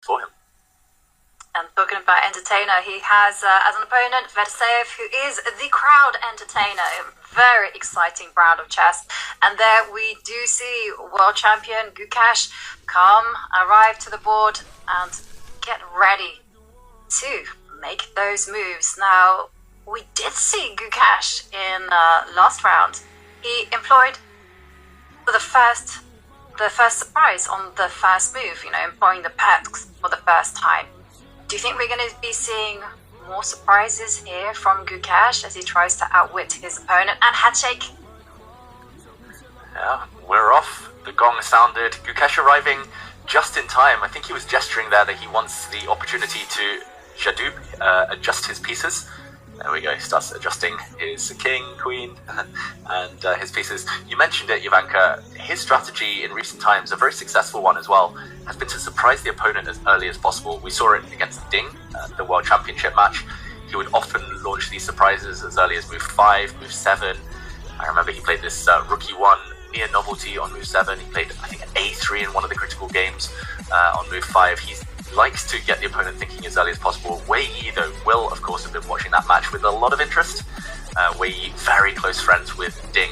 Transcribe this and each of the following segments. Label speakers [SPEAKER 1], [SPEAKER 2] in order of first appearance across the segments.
[SPEAKER 1] for him.
[SPEAKER 2] And talking about entertainer, he has as an opponent Versailles, who is the crowd entertainer. Very exciting round of chess. And there we do see world champion Gukesh arrive to the board and get ready to make those moves. Now, we did see Gukesh in last round. He employed the first surprise on the first move, employing the pets for the first time. Do you think we're going to be seeing more surprises here from Gukesh as he tries to outwit his opponent? And headshake.
[SPEAKER 1] Yeah, we're off. The gong sounded. Gukesh arriving just in time. I think he was gesturing there that he wants the opportunity to adjust his pieces. There we go, he starts adjusting his king, queen, and his pieces. You mentioned it, Jovanka. His strategy in recent times, a very successful one as well, has been to surprise the opponent as early as possible. We saw it against Ding, the World Championship match. He would often launch these surprises as early as move 5, move 7. I remember he played this rookie 1 near novelty on move 7. He played, I think, an A3 in one of the critical games on move 5. He likes to get the opponent thinking as early as possible. Wei Yi, though, will, of course, have been watching that match with a lot of interest. Wei Yi, very close friends with Ding.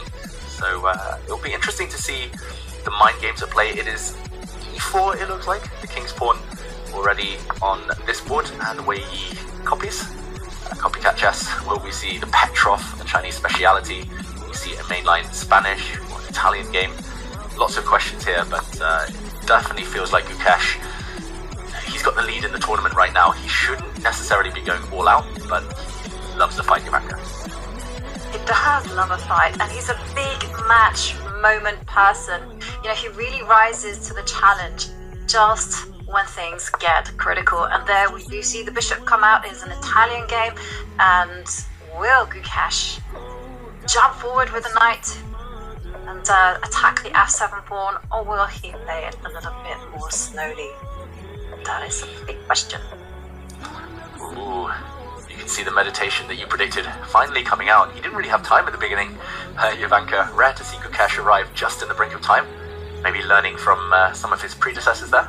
[SPEAKER 1] So it'll be interesting to see the mind games at play. It is E4, it looks like. The king's pawn already on this board, and Wei Yi copies. Copycat chess. Will we see the Petrov, a Chinese speciality? Will we see a mainline Spanish or Italian game? Lots of questions here, but it definitely feels like Gukesh, he's got the lead in the tournament right now. He shouldn't necessarily be going all out, but he loves the fight, Jovanka.
[SPEAKER 2] He does love a fight, and he's a big match moment person. He really rises to the challenge just when things get critical. And there we do see the bishop come out. It's an Italian game, and will Gukesh jump forward with the knight and attack the f7 pawn, or will he play it a little bit more slowly? That is a big question.
[SPEAKER 1] Ooh, you can see the meditation that you predicted finally coming out. He didn't really have time at the beginning, Jovanka. Rare to see Gukesh arrive just in the brink of time. Maybe learning from some of his predecessors there,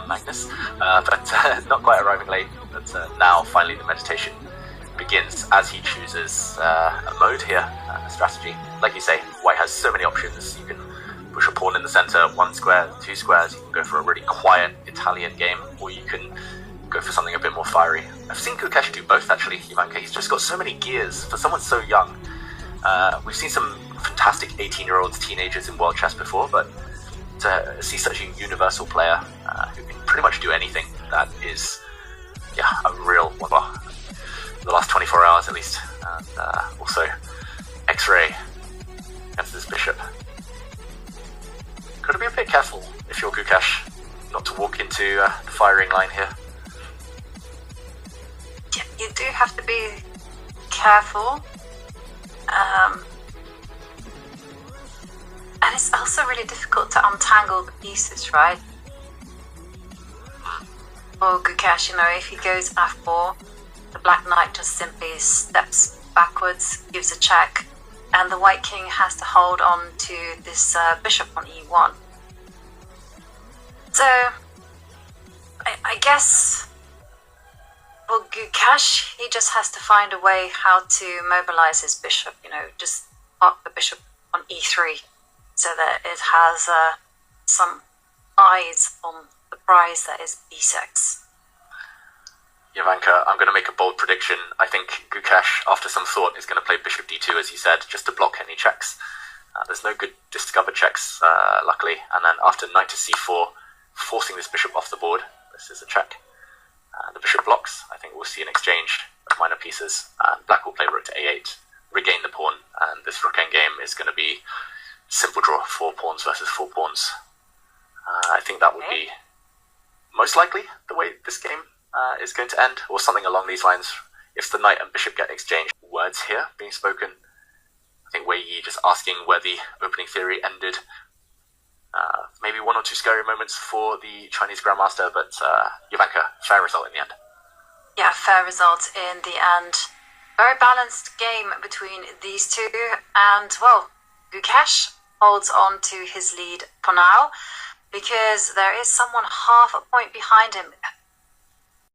[SPEAKER 1] Magnus, but not quite arriving late. But now, finally, the meditation begins as he chooses a mode here, a strategy. Like you say, White has so many options. You can push a pawn in the center, 1 square, 2 squares. You can go for a really quiet Italian game, or you can go for something a bit more fiery. I've seen Gukesh do both, actually, Jovanka. He's just got so many gears for someone so young. We've seen some fantastic 18-year-olds, teenagers in world chess before, but to see such a universal player who can pretty much do anything, that is, a real wonder. The last 24 hours, at least. And also, X-ray against this bishop. Got to be a bit careful if you're Gukesh, not to walk into the firing line here.
[SPEAKER 2] Yeah, you do have to be careful. And it's also really difficult to untangle the pieces, right? For Gukesh, if he goes f4, the black knight just simply steps backwards, gives a check, and the white king has to hold on to this bishop on e1. So, I guess for Gukesh, he just has to find a way how to mobilize his bishop, just park the bishop on e3 so that it has some eyes on the prize that is b6.
[SPEAKER 1] Jovanka, I'm going to make a bold prediction. I think Gukesh, after some thought, is going to play bishop d2, as you said, just to block any checks. There's no good discovered checks, luckily. And then after knight to c4, forcing this bishop off the board. This is a check. The bishop blocks. I think we'll see an exchange of minor pieces. Black will play rook to a8, regain the pawn. And this rook endgame is going to be simple draw, 4 pawns versus 4 pawns. I think that would be most likely the way this game is going to end, or something along these lines. If the knight and bishop get exchanged, words here being spoken. I think Wei Yi just asking where the opening theory ended. Maybe 1 or 2 scary moments for the Chinese Grandmaster, but Jovanka, fair result in the end.
[SPEAKER 2] Yeah, fair result in the end. Very balanced game between these two, and well, Gukesh holds on to his lead for now. because there is someone half a point behind him.